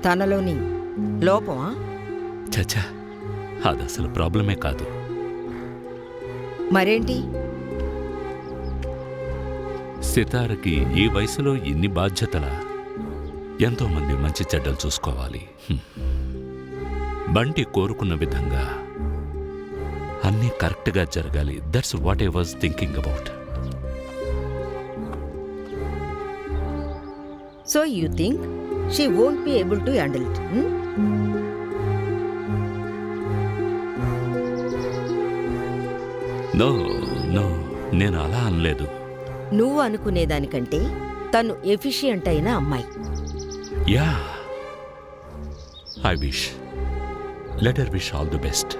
తనలోని లోపమా? చచ్చా, అది అసలు ప్రాబ్లమే కాదు. మరేంటి? సితారకి ఈ వయసులో ఇన్ని బాధ్యతలా? ఎంతోమంది మంచి చెడ్డలు చూసుకోవాలి. బంటి కోరుకున్న విధంగా అన్నీ కరెక్ట్గా జరగాలి. That's what I was thinking about. So you think she won't be able to handle it? No no, నేను అలా అనలేదు. నువ్వు అనుకునేదానికంటే తను ఎఫిషియంట్ అయిన అమ్మాయి. Yeah, I wish. Let her wish all the best.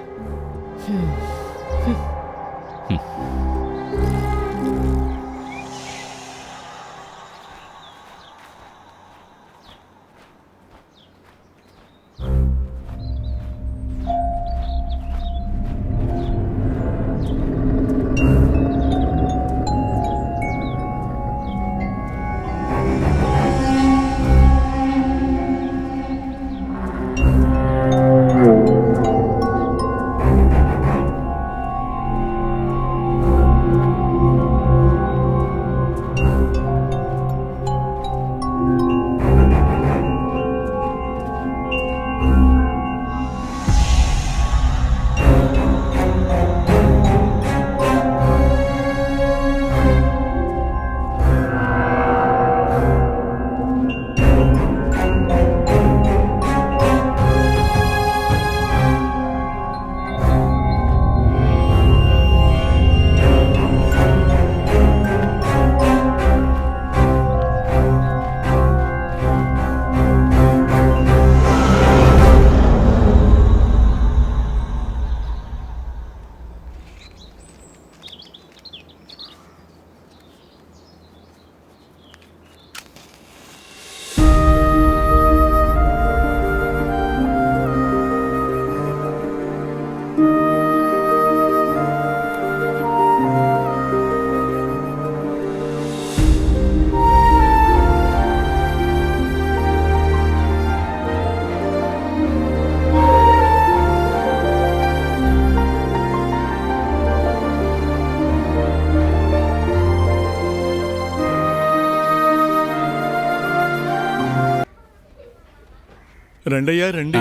రండయ్యా, రండి.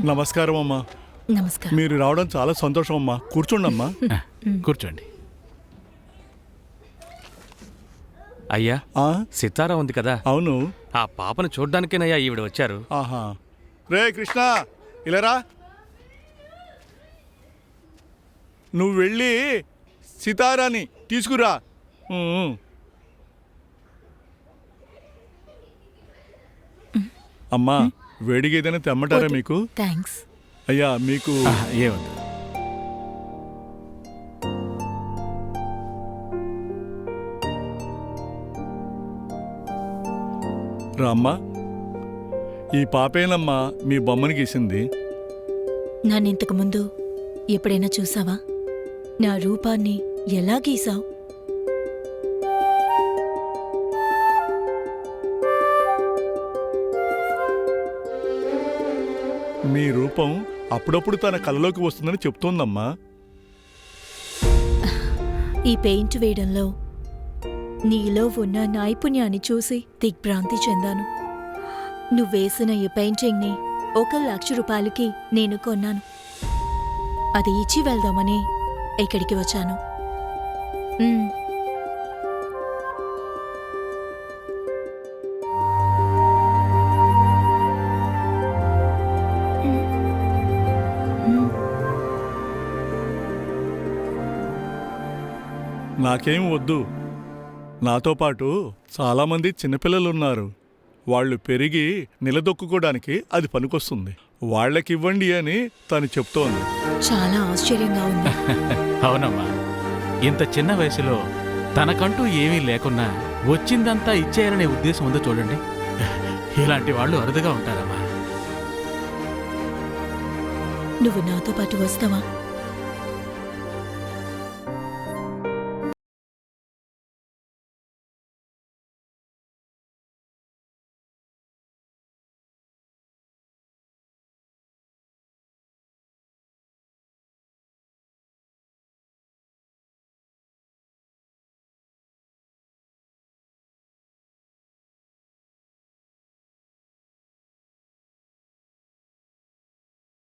నమస్కారం అమ్మా. నమస్కారం. మీరు రావడం చాలా సంతోషం అమ్మా. కూర్చోండి అమ్మా. కూర్చోండి. అయ్యా, సితారా ఉంది కదా? అవును. ఆ పాపను చూడ్డానికేనయ్యా ఈవిడ వచ్చారు. ఆహా. రే కృష్ణ, ఇలారా. నువ్వు వెళ్ళి సితారాని తీసుకురా. అమ్మా, వేడిగా ఏదైనా తెమ్మంటారా మీకు? థ్యాంక్స్. అయ్యా మీకు ఏమద్దు. రామ్మా, ఈ పాపేనమ్మా మీ బొమ్మని గీసింది. నన్ను ఇంతకు ముందు ఎప్పుడైనా చూసావా? నా రూపాన్ని ఎలా గీసావు? మీ రూపం అప్పుడప్పుడు తన కలలోకి వస్తుందని చెప్తోందమ్మా. ఈ పెయింట్ వేయడంలో నీలో ఉన్న నైపుణ్యాన్ని చూసి దిగ్భ్రాంతి చెందాను. నువ్వేసిన ఈ పెయింటింగ్ని 1,00,000 రూపాయలకి నేను కొన్నాను. అది ఇచ్చి వెళ్దామని ఇక్కడికి వచ్చాను. నాకేం వద్దు. నాతో పాటు చాలామంది చిన్నపిల్లలున్నారు. వాళ్ళు పెరిగి నిలదొక్కుకోవడానికి అది పనికొస్తుంది. వాళ్ళకివ్వండి అని తను చెప్తోంది. చాలా ఆశ్చర్యంగా ఉంది. అవునమ్మా, ఇంత చిన్న వయసులో తనకంటూ ఏమీ లేకున్నా వచ్చిందంతా ఇచ్చేయాలనే ఉద్దేశం ఉందో చూడండి. ఇలాంటి వాళ్ళు అరుదుగా ఉంటారమ్మా. నువ్వు నాతో పాటు వస్తావా?